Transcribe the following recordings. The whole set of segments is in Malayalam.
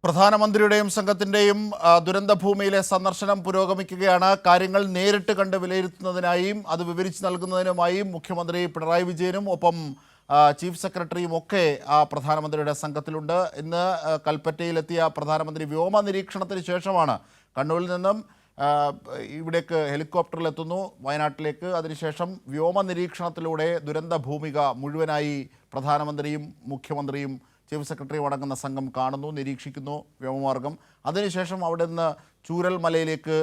പ്രധാനമന്ത്രിയുടെയും സംഘത്തിന്റെയും ദുരന്തഭൂമിയിലെ സന്ദർശനം പുരോഗമിക്കുകയാണ്. കാര്യങ്ങൾ നേരിട്ട് കണ്ട് വിലയിരുത്തുന്നതിനായും അത് വിവരിച്ചു നൽകുന്നതിനുമായും മുഖ്യമന്ത്രി പിണറായി വിജയനും ഒപ്പം ചീഫ് സെക്രട്ടറിയും ഒക്കെ പ്രധാനമന്ത്രിയുടെ സംഘത്തിലുണ്ട്. ഇന്ന് കൽപ്പറ്റയിലെത്തിയ പ്രധാനമന്ത്രി വ്യോമ നിരീക്ഷണത്തിന് ശേഷമാണ് കണ്ണൂരിൽ നിന്നും ഇവിടേക്ക് ഹെലികോപ്റ്ററിലെത്തുന്നു വയനാട്ടിലേക്ക്. അതിനുശേഷം വ്യോമ നിരീക്ഷണത്തിലൂടെ ദുരന്ത ഭൂമിക മുഴുവനായി പ്രധാനമന്ത്രിയും മുഖ്യമന്ത്രിയും ചീഫ് സെക്രട്ടറിയും അടങ്ങുന്ന സംഘം കാണുന്നു, നിരീക്ഷിക്കുന്നു വ്യോമമാർഗം. അതിനുശേഷം അവിടെ നിന്ന് ചൂരൽമലയിലേക്ക്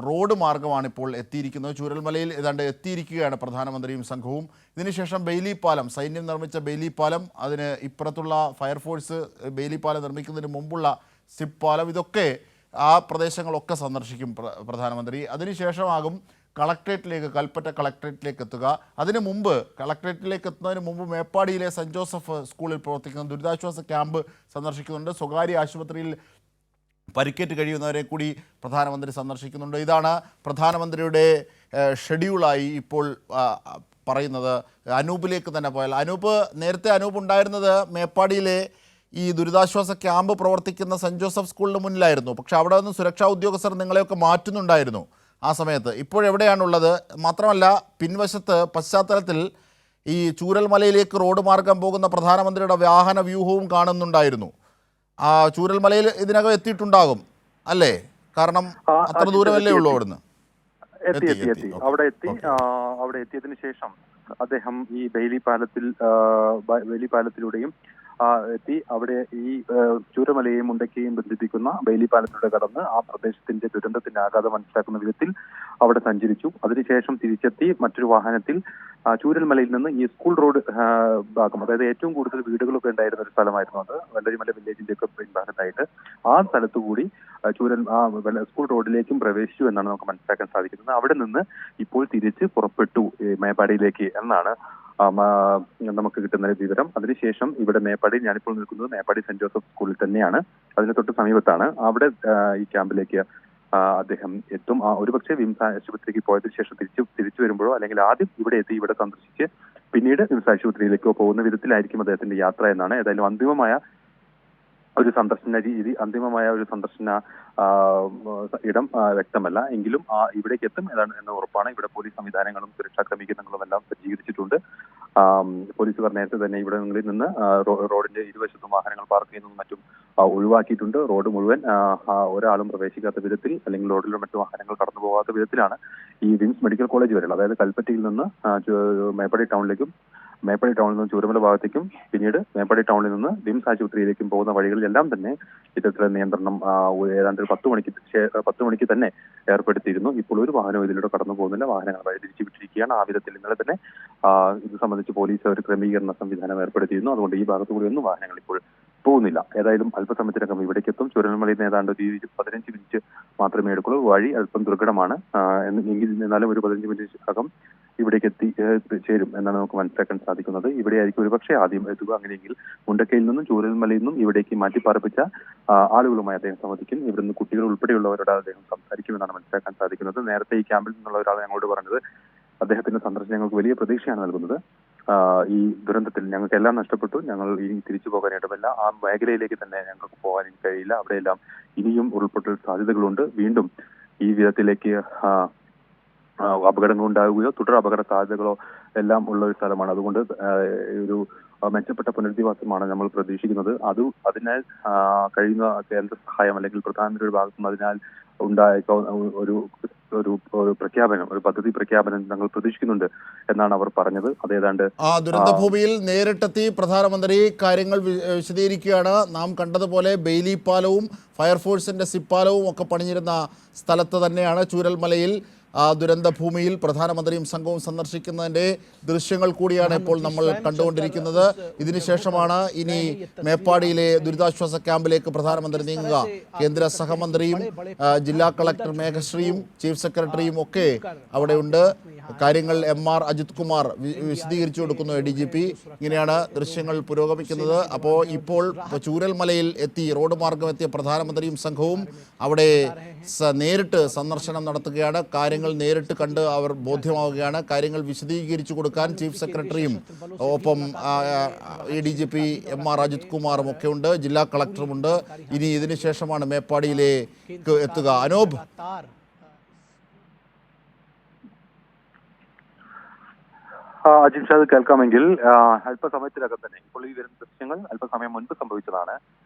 റോഡ് മാർഗമാണ് ഇപ്പോൾ എത്തിയിരിക്കുന്നത്. ചൂരൽമലയിൽ ഏതാണ്ട് എത്തിയിരിക്കുകയാണ് പ്രധാനമന്ത്രിയും സംഘവും. ഇതിനുശേഷം ബെയിലി പാലം, സൈന്യം നിർമ്മിച്ച ബെയിലി പാലം, അതിന് ഇപ്പുറത്തുള്ള ഫയർഫോഴ്സ് ബെയിലി പാലം നിർമ്മിക്കുന്നതിന് മുമ്പുള്ള സിപ്പ് പാലം, ഇതൊക്കെ ആ പ്രദേശങ്ങളൊക്കെ സന്ദർശിക്കും പ്രധാനമന്ത്രി. അതിനുശേഷമാകും കളക്ട്രേറ്റിലേക്ക്, കൽപ്പറ്റ കളക്ട്രേറ്റിലേക്ക് എത്തുക. അതിനു മുമ്പ്, കളക്ട്രേറ്റിലേക്ക് എത്തുന്നതിന് മുമ്പ് മേപ്പാടിയിലെ സെൻറ്റ് ജോസഫ് സ്കൂളിൽ പ്രവർത്തിക്കുന്ന ദുരിതാശ്വാസ ക്യാമ്പ് സന്ദർശിക്കുന്നുണ്ട്. സ്വകാര്യ ആശുപത്രിയിൽ പരിക്കേറ്റ് കഴിയുന്നവരെ കൂടി പ്രധാനമന്ത്രി സന്ദർശിക്കുന്നുണ്ട്. ഇതാണ് പ്രധാനമന്ത്രിയുടെ ഷെഡ്യൂളായി ഇപ്പോൾ പറയുന്നത്. അനൂപിലേക്ക് തന്നെ പോയാൽ, നേരത്തെ അനൂപ് ഉണ്ടായിരുന്നത് മേപ്പാടിയിലെ ഈ ദുരിതാശ്വാസ ക്യാമ്പ് പ്രവർത്തിക്കുന്ന സെൻറ്റ് ജോസഫ് സ്കൂളിന് മുന്നിലായിരുന്നു. പക്ഷെ അവിടെ നിന്ന് സുരക്ഷാ ഉദ്യോഗസ്ഥർ നിങ്ങളെയൊക്കെ മാറ്റുന്നുണ്ടായിരുന്നു ആ സമയത്ത്. ഇപ്പോഴെവിടെയാണുള്ളത്? മാത്രമല്ല, പിൻവശത്ത് പശ്ചാത്തലത്തിൽ ഈ ചൂരൽമലയിലേക്ക് റോഡ് മാർഗം പോകുന്ന പ്രധാനമന്ത്രിയുടെ വാഹന വ്യൂഹവും കാണുന്നുണ്ടായിരുന്നു. ആ ചൂരൽമലയിൽ ഇതിനകം എത്തിയിട്ടുണ്ടാകും അല്ലേ? കാരണം അത്ര ദൂരമല്ലേ ഉള്ളൂ അവിടുന്ന്. അവിടെ എത്തിയതിനു ശേഷം അദ്ദേഹം ഈ ബെയിലി പാലത്തിലൂടെയും എത്തി അവിടെ ഈ ചൂരമലയെയും മുണ്ടക്കയെയും ബന്ധിപ്പിക്കുന്ന ബെയിലി പാലത്തിലൂടെ കടന്ന് ആ പ്രദേശത്തിന്റെ ദുരന്തത്തിന്റെ ആഘാതം മനസ്സിലാക്കുന്ന വിധത്തിൽ അവിടെ സഞ്ചരിച്ചു. അതിനുശേഷം തിരിച്ചെത്തി മറ്റൊരു വാഹനത്തിൽ ചൂരൽമലയിൽ നിന്ന് ഈ സ്കൂൾ റോഡ് ഭാഗം, അതായത് ഏറ്റവും കൂടുതൽ വീടുകളൊക്കെ ഉണ്ടായിരുന്ന ഒരു സ്ഥലമായിരുന്നു അത്, വെള്ളരിമല വില്ലേജിന്റെ ഒക്കെ പിൻഭാഗത്തായിട്ട്, ആ സ്ഥലത്തുകൂടി സ്കൂൾ റോഡിലേക്കും പ്രവേശിച്ചു എന്നാണ് നമുക്ക് മനസ്സിലാക്കാൻ സാധിക്കുന്നത്. അവിടെ നിന്ന് ഇപ്പോൾ തിരിച്ച് പുറപ്പെട്ടു മേപ്പാടിയിലേക്ക് എന്നാണ് നമുക്ക് കിട്ടുന്ന വിവരം. അതിനുശേഷം ഇവിടെ മേപ്പാടിയിൽ, ഞാനിപ്പോൾ നിൽക്കുന്നത് മേപ്പാടി സെന്റ് ജോസഫ് സ്കൂളിൽ തന്നെയാണ്, അതിന് തൊട്ട് സമീപത്താണ്. അവിടെ ഈ ക്യാമ്പിലേക്ക് അദ്ദേഹം എത്തും. ഒരുപക്ഷെ വിംസ് ആശുപത്രിക്ക് പോയതിനു ശേഷം തിരിച്ചു വരുമ്പോഴോ അല്ലെങ്കിൽ ആദ്യം ഇവിടെ എത്തി ഇവിടെ സന്ദർശിച്ച് പിന്നീട് വിംസ് ആശുപത്രിയിലേക്കോ പോകുന്ന വിധത്തിലായിരിക്കും അദ്ദേഹത്തിന്റെ യാത്ര എന്നാണ്. ഏതായാലും അന്തിമമായ ഒരു സന്ദർശന ഇടം വ്യക്തമല്ല. എങ്കിലും ഇവിടേക്ക് എത്തും ഏതാണ് എന്ന ഉറപ്പാണ്. ഇവിടെ പോലീസ് സംവിധാനങ്ങളും സുരക്ഷാ ക്രമീകരണങ്ങളും എല്ലാം സജ്ജീകരിച്ചിട്ടുണ്ട്. പോലീസുകാർ നേരത്തെ തന്നെ ഇവിടങ്ങളിൽ നിന്ന് റോഡിന്റെ ഇരുവശത്തും വാഹനങ്ങൾ പാർക്ക് ചെയ്യുന്നതും മറ്റും ഒഴിവാക്കിയിട്ടുണ്ട്. റോഡ് മുഴുവൻ ഒരാളും പ്രവേശിക്കാത്ത വിധത്തിൽ അല്ലെങ്കിൽ റോഡിലോ മറ്റു വാഹനങ്ങൾ കടന്നു പോകാത്ത വിധത്തിലാണ് ഈ വിംസ് മെഡിക്കൽ കോളേജ് വരെയുള്ള, അതായത് കൽപ്പറ്റയിൽ നിന്ന് മേപ്പാടി ടൗണിൽ നിന്ന് ചൂരമല ഭാഗത്തേക്കും പിന്നീട് മേപ്പാടി ടൗണിൽ നിന്ന് വിംസ് ആശുപത്രിയിലേക്കും പോകുന്ന വഴികളിലെല്ലാം തന്നെ ഇത്തരത്തിലുള്ള നിയന്ത്രണം ഏതാണ്ട് 10 മണിക്ക് തന്നെ ഏർപ്പെടുത്തിയിരുന്നു. ഇപ്പോൾ ഒരു വാഹനവും ഇതിലൂടെ കടന്നു പോകുന്നില്ല. വാഹനങ്ങൾ വഴിതിരിച്ചു വിട്ടിരിക്കുകയാണ്. ആ വിധത്തിൽ ഇന്നലെ തന്നെ ഇത് സംബന്ധിച്ച് പോലീസ് ഒരു ക്രമീകരണ സംവിധാനം ഏർപ്പെടുത്തിയിരുന്നു. അതുകൊണ്ട് ഈ ഭാഗത്തു കൂടി ഒന്നും വാഹനങ്ങൾ ഇപ്പോൾ പോകുന്നില്ല. ഏതായാലും അല്പസമയത്തിനകം ഇവിടേക്ക് എത്തും. ചുരൽമലയിൽ നിന്ന് ഏതാണ്ട് 15 മിനിറ്റ് മാത്രമേ എടുക്കുള്ളൂ. വഴി അല്പം ദുർഘടമാണ്. എന്നാലും ഒരു 15 മിനിറ്റ് അകം ഇവിടേക്ക് ചേരും എന്നാണ് നമുക്ക് മനസ്സിലാക്കാൻ സാധിക്കുന്നത്. ഇവിടെയായിരിക്കും ഒരുപക്ഷെ ആദ്യം എത്തുക. അങ്ങനെയെങ്കിൽ മുണ്ടക്കയിൽ നിന്നും ചൂരൽമലയിൽ നിന്നും ഇവിടേക്ക് മാറ്റിപ്പാർപ്പിച്ച ആളുകളുമായി അദ്ദേഹം സംവദിക്കും. ഇവിടുന്ന് കുട്ടികൾ ഉൾപ്പെടെയുള്ളവരോട് അദ്ദേഹം സംസാരിക്കുമെന്നാണ് മനസ്സിലാക്കാൻ സാധിക്കുന്നത്. നേരത്തെ ഈ ക്യാമ്പിൽ നിന്നുള്ള ഒരാൾ ഞങ്ങളോട് പറഞ്ഞത് അദ്ദേഹത്തിന്റെ സന്ദർശനം ഞങ്ങൾക്ക് വലിയ പ്രതീക്ഷയാണ് നൽകുന്നത്. ഈ ദുരന്തത്തിൽ ഞങ്ങൾക്ക് എല്ലാം നഷ്ടപ്പെട്ടു, ഞങ്ങൾ ഇനി തിരിച്ചു പോകാനായിട്ടുമില്ല, ആ മേഖലയിലേക്ക് തന്നെ ഞങ്ങൾക്ക് പോകാൻ കഴിയില്ല, അവിടെയെല്ലാം ഇനിയും ഉരുൾപൊട്ടൽ സാധ്യതകളുണ്ട്, വീണ്ടും ഈ വിധത്തിലേക്ക് അപകടങ്ങൾ ഉണ്ടാവുകയോ തുടർ അപകട സാധ്യതകളോ എല്ലാം ഉള്ള ഒരു സ്ഥലമാണ്. അതുകൊണ്ട് ഒരു മെച്ചപ്പെട്ട പുനരധിവാസമാണ് നമ്മൾ പ്രതീക്ഷിക്കുന്നത്. അതിനാൽ കഴിയുന്ന കേന്ദ്ര സഹായം അല്ലെങ്കിൽ പ്രധാനമന്ത്രിയുടെ ഭാഗത്തുനിന്ന് അതിനാൽ ഉണ്ടായ ഒരു പ്രഖ്യാപനം, ഒരു പദ്ധതി പ്രഖ്യാപനം ഞങ്ങൾ പ്രതീക്ഷിക്കുന്നുണ്ട് എന്നാണ് അവർ പറഞ്ഞത്. അതേതാണ്ട് ദുരന്തഭൂമിയിൽ നേരിട്ടെത്തി പ്രധാനമന്ത്രി കാര്യങ്ങൾ വിശദീകരിക്കുകയാണ്. നാം കണ്ടതുപോലെ ബെയിലി പാലവും ഫയർഫോഴ്സിന്റെ സിപ്പാലവും ഒക്കെ പണിഞ്ഞിരുന്ന സ്ഥലത്ത് തന്നെയാണ് ചൂരൽമലയിൽ ദുരന്തഭൂമിയിൽ പ്രധാനമന്ത്രിയും സംഘവും സന്ദർശിക്കുന്നതിൻ്റെ ദൃശ്യങ്ങൾ കൂടിയാണ് ഇപ്പോൾ നമ്മൾ കണ്ടുകൊണ്ടിരിക്കുന്നത്. ഇതിനുശേഷമാണ് ഇനി മേപ്പാടിയിലെ ദുരിതാശ്വാസ ക്യാമ്പിലേക്ക് പ്രധാനമന്ത്രി നീങ്ങുക. കേന്ദ്ര സഹമന്ത്രിയും ജില്ലാ കളക്ടർ മേഘശ്രീയും ചീഫ് സെക്രട്ടറിയും ഒക്കെ അവിടെയുണ്ട്. കാര്യങ്ങൾ MR അജിത് കുമാർ വിശദീകരിച്ചു കൊടുക്കുന്നു. ADGP ഇങ്ങനെയാണ് ദൃശ്യങ്ങൾ പുരോഗമിക്കുന്നത്. അപ്പോൾ ഇപ്പോൾ ചൂരൽമലയിൽ എത്തി റോഡ് മാർഗം എത്തിയ പ്രധാനമന്ത്രിയും സംഘവും അവിടെ നേരിട്ട് സന്ദർശനം നടത്തുകയാണ്. കാര്യങ്ങൾ നേരിട്ട് കണ്ട് അവർ ബോധ്യമാവുകയാണ്. കാര്യങ്ങൾ വിശദീകരിച്ചു കൊടുക്കാൻ ചീഫ് സെക്രട്ടറിയും ഒപ്പം ADGP MR അജിത് കുമാറും ഒക്കെ ഉണ്ട്, ജില്ലാ കളക്ടറുമുണ്ട്. ഇനി ഇതിനു ശേഷമാണ് മേപ്പാടിയിലേക്ക് എത്തുക. അനൂപ്, അജിംഷാദ് കേൾക്കാമെങ്കിൽ അല്പസമയത്തിനകം തന്നെ ഇപ്പോൾ ഈ വരുന്ന ദൃശ്യങ്ങൾ അല്പസമയം മുൻപ് സംഭവിച്ചതാണ്.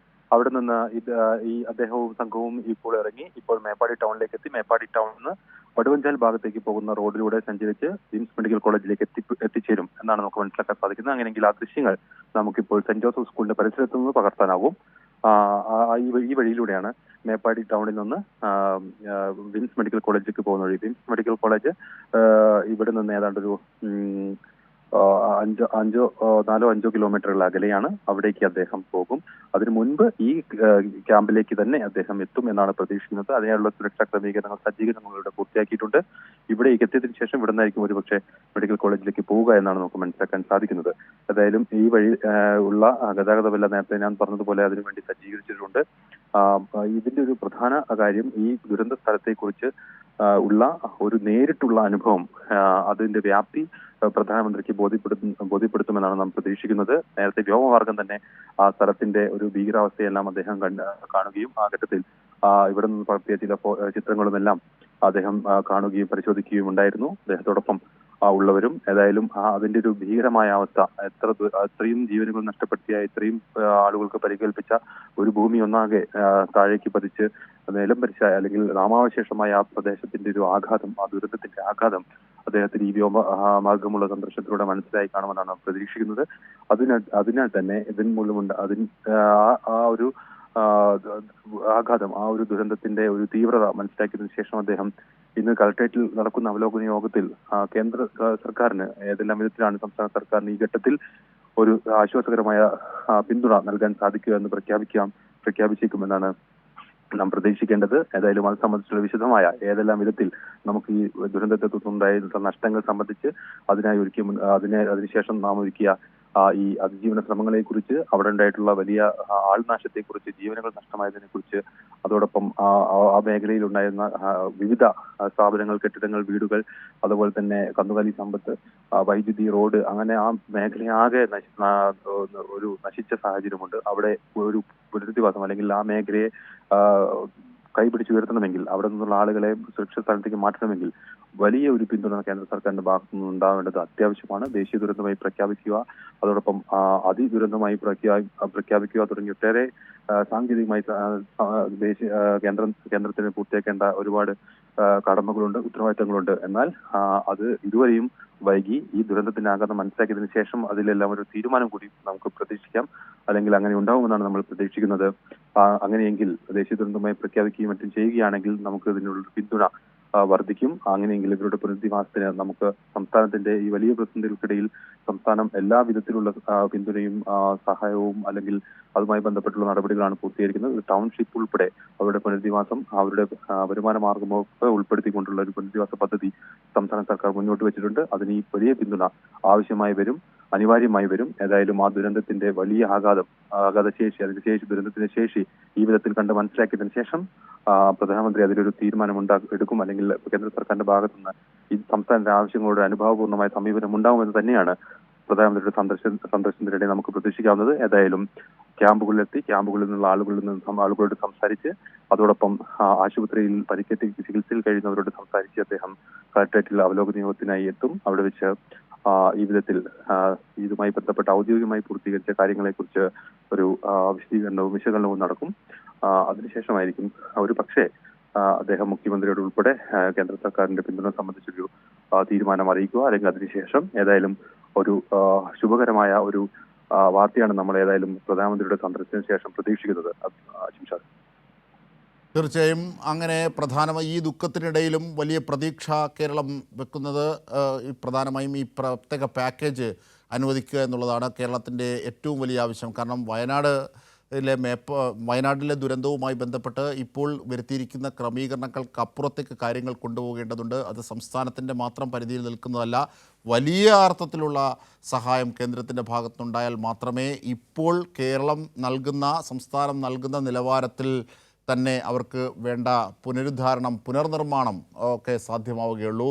അവിടെ നിന്ന് ഈ അദ്ദേഹവും സംഘവും ഇപ്പോൾ ഇറങ്ങി ഇപ്പോൾ മേപ്പാടി ടൗണിലേക്ക് എത്തി. മേപ്പാടി ടൗണിൽ നിന്ന് വടുവഞ്ചാൽ ഭാഗത്തേക്ക് പോകുന്ന റോഡിലൂടെ സഞ്ചരിച്ച് വിംസ് മെഡിക്കൽ കോളേജിലേക്ക് എത്തിച്ചേരും എന്നാണ് നമുക്ക് മനസ്സിലാക്കാൻ സാധിക്കുന്നത്. അങ്ങനെയെങ്കിൽ ആ ദൃശ്യങ്ങൾ നമുക്കിപ്പോൾ സെന്റ് ജോസഫ് സ്കൂളിന്റെ പരിസരത്ത് നിന്ന് പകർത്താനാവും. ഈ വഴിയിലൂടെയാണ് മേപ്പാടി ടൗണിൽ നിന്ന് വിംസ് മെഡിക്കൽ കോളേജിലേക്ക് പോകുന്ന വഴി. വിംസ് മെഡിക്കൽ കോളേജ് ഇവിടെ നിന്ന് ഏതാണ്ടൊരു 4-5 കിലോമീറ്ററുകൾ അകലെയാണ്. അവിടേക്ക് അദ്ദേഹം പോകും. അതിനു മുൻപ് ഈ ക്യാമ്പിലേക്ക് തന്നെ അദ്ദേഹം എത്തും എന്നാണ് പ്രതീക്ഷിക്കുന്നത്. അതിനുള്ള സുരക്ഷാ ക്രമീകരണങ്ങൾ സജ്ജീകരണങ്ങളിലൂടെ പൂർത്തിയാക്കിയിട്ടുണ്ട്. ഇവിടേക്ക് എത്തിയതിനു ശേഷം ഇവിടെ നിന്നായിരിക്കും ഒരുപക്ഷെ മെഡിക്കൽ കോളേജിലേക്ക് പോവുക എന്നാണ് നമുക്ക് മനസ്സിലാക്കാൻ സാധിക്കുന്നത്. ഏതായാലും ഈ വഴി ഉള്ള ഗതാഗതമെല്ലാം നേരത്തെ ഞാൻ പറഞ്ഞതുപോലെ അതിനുവേണ്ടി സജ്ജീകരിച്ചിട്ടുണ്ട്. ഇതിന്റെ ഒരു പ്രധാന കാര്യം ഈ ദുരന്ത സ്ഥലത്തെക്കുറിച്ച് ഉള്ള ഒരു നേരിട്ടുള്ള അനുഭവം, അതിന്റെ വ്യാപ്തി പ്രധാനമന്ത്രിക്ക് ബോധ്യപ്പെടുത്തുമെന്നാണ് നാം പ്രതീക്ഷിക്കുന്നത്. നേരത്തെ വ്യോമമാർഗം തന്നെ ആ സ്ഥലത്തിന്റെ ഒരു ഭീകരാവസ്ഥയെല്ലാം അദ്ദേഹം കാണുകയും ആ ഘട്ടത്തിൽ ഇവിടെ നിന്ന് പകർത്തിയ ചില ചിത്രങ്ങളുമെല്ലാം അദ്ദേഹം കാണുകയും പരിശോധിക്കുകയും ഉണ്ടായിരുന്നു. അദ്ദേഹത്തോടൊപ്പം ഉള്ളവരും. ഏതായാലും അതിന്റെ ഒരു ഭീകരമായ അവസ്ഥ, അത്രയും ജീവനുകൾ നഷ്ടപ്പെടുത്തിയ, ഇത്രയും ആളുകൾക്ക് പരിക്കേൽപ്പിച്ച ഒരു ഭൂമി ഒന്നാകെ താഴേക്ക് പതിച്ച് നിലം പരിച്ച അല്ലെങ്കിൽ നാമാവശേഷമായ ആ പ്രദേശത്തിന്റെ ഒരു ആഘാതം, ആ ദുരന്തത്തിന്റെ ആഘാതം അദ്ദേഹത്തിന് ഈ വ്യോമ മാർഗമുള്ള സന്ദർശനത്തിലൂടെ മനസ്സിലായി കാണുമെന്നാണ് പ്രതീക്ഷിക്കുന്നത്. അതിനാൽ തന്നെ ഇതിന് മൂലമുണ്ട് ആ ഒരു ആഘാതം, ആ ഒരു ദുരന്തത്തിന്റെ ഒരു തീവ്രത മനസ്സിലാക്കിയതിനു ശേഷം അദ്ദേഹം ഇന്ന് കളക്ടറേറ്റിൽ നടക്കുന്ന അവലോകന യോഗത്തിൽ കേന്ദ്ര സർക്കാരിന് ഏതെല്ലാം വിധത്തിലാണ് സംസ്ഥാന സർക്കാരിന് ഈ ഘട്ടത്തിൽ ഒരു ആശ്വാസകരമായ പിന്തുണ നൽകാൻ സാധിക്കുക എന്ന് പ്രഖ്യാപിച്ചേക്കുമെന്നാണ് നാം പ്രതീക്ഷിക്കേണ്ടത്. ഏതായാലും അത് സംബന്ധിച്ചുള്ള വിശദമായ ഏതെല്ലാം വിധത്തിൽ നമുക്ക് ഈ ദുരന്തത്തെ തുടർന്നുണ്ടായ നഷ്ടങ്ങൾ സംബന്ധിച്ച് അതിനുശേഷം നാം ഒരുക്കിയ ഈ അതിജീവന ശ്രമങ്ങളെ കുറിച്ച്, അവിടെ ഉണ്ടായിട്ടുള്ള വലിയ ആൾനാശത്തെക്കുറിച്ച്, ജീവനുകൾ നഷ്ടമായതിനെ കുറിച്ച്, അതോടൊപ്പം ആ മേഖലയിൽ ഉണ്ടായിരുന്ന വിവിധ സ്ഥാപനങ്ങൾ, കെട്ടിടങ്ങൾ, വീടുകൾ, അതുപോലെ തന്നെ കന്നുകാലി സമ്പത്ത്, വൈദ്യുതി, റോഡ്, അങ്ങനെ ആ മേഖലയാകെ ഒരു നശിച്ച സാഹചര്യമുണ്ട്. അവിടെ ഒരു പുനരധിവാസം അല്ലെങ്കിൽ ആ മേഖലയെ കൈപിടിച്ചുയർത്തണമെങ്കിൽ, അവിടെ നിന്നുള്ള ആളുകളെ സുരക്ഷിത സ്ഥലത്തേക്ക് മാറ്റണമെങ്കിൽ വലിയ ഒരു പിന്തുണ കേന്ദ്ര സർക്കാരിന്റെ ഭാഗത്തു നിന്ന് ഉണ്ടാവേണ്ടത് അത്യാവശ്യമാണ്. ദേശീയ ദുരന്തമായി പ്രഖ്യാപിക്കുക, അതോടൊപ്പം അതിദുരന്തമായി പ്രഖ്യാപിക്കുക തുടങ്ങി ഒട്ടേറെ സാങ്കേതികമായി കേന്ദ്രത്തിന് പൂർത്തിയാക്കേണ്ട ഒരുപാട് കടമകളുണ്ട്, ഉത്തരവാദിത്തങ്ങളുണ്ട്. എന്നാൽ അത് ഇതുവരെയും വൈകി. ഈ ദുരന്തത്തിന്റെ ആഘാതം മനസ്സിലാക്കിയതിനു ശേഷം അതിലെല്ലാം ഒരു തീരുമാനം കൂടി നമുക്ക് പ്രതീക്ഷിക്കാം, അല്ലെങ്കിൽ അങ്ങനെ ഉണ്ടാവുമെന്നാണ് നമ്മൾ പ്രതീക്ഷിക്കുന്നത്. അങ്ങനെയെങ്കിൽ ദേശീയ ദുരന്തമായി പ്രഖ്യാപിക്കുകയും മറ്റും ചെയ്യുകയാണെങ്കിൽ നമുക്ക് ഇതിനുള്ള പിന്തുണ വർദ്ധിക്കും. അങ്ങനെയെങ്കിൽ ഇവരുടെ പുനരധിവാസത്തിന് നമുക്ക് സംസ്ഥാനത്തിന്റെ ഈ വലിയ പ്രതിസന്ധികൾക്കിടയിൽ സംസ്ഥാനം എല്ലാ വിധത്തിലുള്ള പിന്തുണയും സഹായവും അല്ലെങ്കിൽ അതുമായി ബന്ധപ്പെട്ടുള്ള നടപടികളാണ് പൂർത്തീകരിക്കുന്നത്. ടൗൺഷിപ്പ് ഉൾപ്പെടെ അവരുടെ പുനരധിവാസം, അവരുടെ വരുമാന മാർഗമൊക്കെ ഉൾപ്പെടുത്തിക്കൊണ്ടുള്ള ഒരു പുനരധിവാസ പദ്ധതി സംസ്ഥാന സർക്കാർ മുന്നോട്ട് വെച്ചിട്ടുണ്ട്. അതിന് ഈ വലിയ പിന്തുണ അനിവാര്യമായി വരും. ഏതായാലും ആ ദുരന്തത്തിന്റെ വലിയ ആഘാതശേഷി, അതിന്റെ ശേഷി, ദുരന്തത്തിന്റെ ശേഷി ഈ വിധത്തിൽ കണ്ട് മനസ്സിലാക്കിയതിനു ശേഷം പ്രധാനമന്ത്രി അതിലൊരു തീരുമാനം എടുക്കും, അല്ലെങ്കിൽ കേന്ദ്ര സർക്കാരിന്റെ ഭാഗത്തുനിന്ന് ഈ സംസ്ഥാനത്തെ ആവശ്യങ്ങളോട് അനുഭാവപൂർണ്ണമായ സമീപനം ഉണ്ടാകുമെന്ന് തന്നെയാണ് പ്രധാനമന്ത്രിയുടെ സന്ദർശനത്തിനിടെ നമുക്ക് പ്രതീക്ഷിക്കാവുന്നത്. ഏതായാലും ക്യാമ്പുകളിലെത്തി, ക്യാമ്പുകളിൽ നിന്നുള്ള ആളുകളോട് സംസാരിച്ച്, അതോടൊപ്പം ആശുപത്രിയിൽ പരിക്കേറ്റ് ചികിത്സയിൽ കഴിയുന്നവരോട് സംസാരിച്ച് അദ്ദേഹം കളക്ടറേറ്റിൽ അവലോകന യോഗത്തിനായി എത്തും. അവിടെ വെച്ച് ഈ വിധത്തിൽ ഇതുമായി ബന്ധപ്പെട്ട ഔദ്യോഗികമായി പൂർത്തീകരിച്ച കാര്യങ്ങളെക്കുറിച്ച് ഒരു വിശകലനവും നടക്കും. അതിനുശേഷമായിരിക്കും ഒരു പക്ഷേ അദ്ദേഹം മുഖ്യമന്ത്രിയോട് ഉൾപ്പെടെ കേന്ദ്ര സർക്കാരിന്റെ പിന്തുണ സംബന്ധിച്ചൊരു തീരുമാനം അറിയിക്കുക, അല്ലെങ്കിൽ അതിനുശേഷം ഏതായാലും ഒരു ശുഭകരമായ ഒരു വാർത്തയാണ് നമ്മൾ ഏതായാലും പ്രധാനമന്ത്രിയുടെ സന്ദർശനത്തിന് ശേഷം പ്രതീക്ഷിക്കുന്നത്. തീർച്ചയായും അങ്ങനെ ഈ ദുഃഖത്തിനിടയിലും വലിയ പ്രതീക്ഷ കേരളം വെക്കുന്നത് പ്രധാനമായും ഈ പ്രത്യേക പാക്കേജ് അനുവദിക്കുക എന്നുള്ളതാണ് കേരളത്തിൻ്റെ ഏറ്റവും വലിയ ആവശ്യം. കാരണം വയനാട് വയനാട്ടിലെ ദുരന്തവുമായി ബന്ധപ്പെട്ട് ഇപ്പോൾ വരുത്തിയിരിക്കുന്ന ക്രമീകരണങ്ങൾക്കപ്പുറത്തേക്ക് കാര്യങ്ങൾ കൊണ്ടുപോകേണ്ടതുണ്ട്. അത് സംസ്ഥാനത്തിൻ്റെ മാത്രം പരിധിയിൽ നിൽക്കുന്നതല്ല. വലിയ അർത്ഥത്തിലുള്ള സഹായം കേന്ദ്രത്തിൻ്റെ ഭാഗത്തുനിന്നുണ്ടായാൽ മാത്രമേ ഇപ്പോൾ സംസ്ഥാനം നൽകുന്ന നിലവാരത്തിൽ തന്നെ അവർക്ക് വേണ്ട പുനർനിർമ്മാണം ഒക്കെ സാധ്യമാവുകയുള്ളൂ.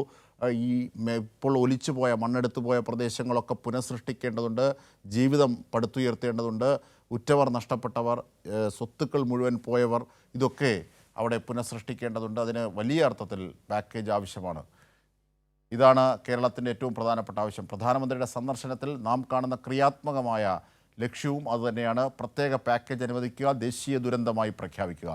ഇപ്പോൾ ഒലിച്ചുപോയ മണ്ണെടുത്തു പോയ പ്രദേശങ്ങളൊക്കെ പുനഃസൃഷ്ടിക്കേണ്ടതുണ്ട്. ജീവിതം പടുത്തുയർത്തേണ്ടതുണ്ട്. ഉറ്റവർ നഷ്ടപ്പെട്ടവർ, സ്വത്തുക്കൾ മുഴുവൻ പോയവർ, ഇതൊക്കെ അവിടെ പുനഃസൃഷ്ടിക്കേണ്ടതുണ്ട്. അതിന് വലിയ അർത്ഥത്തിൽ പാക്കേജ് ആവശ്യമാണ്. ഇതാണ് കേരളത്തിൻ്റെ ഏറ്റവും പ്രധാനപ്പെട്ട ആവശ്യം. പ്രധാനമന്ത്രിയുടെ സന്ദർശനത്തിൽ നാം കാണുന്ന ക്രിയാത്മകമായ ലക്ഷ്യവും അതുതന്നെയാണ്. പ്രത്യേക പാക്കേജ് അനുവദിക്കുക, ദേശീയ ദുരന്തമായി പ്രഖ്യാപിക്കുക.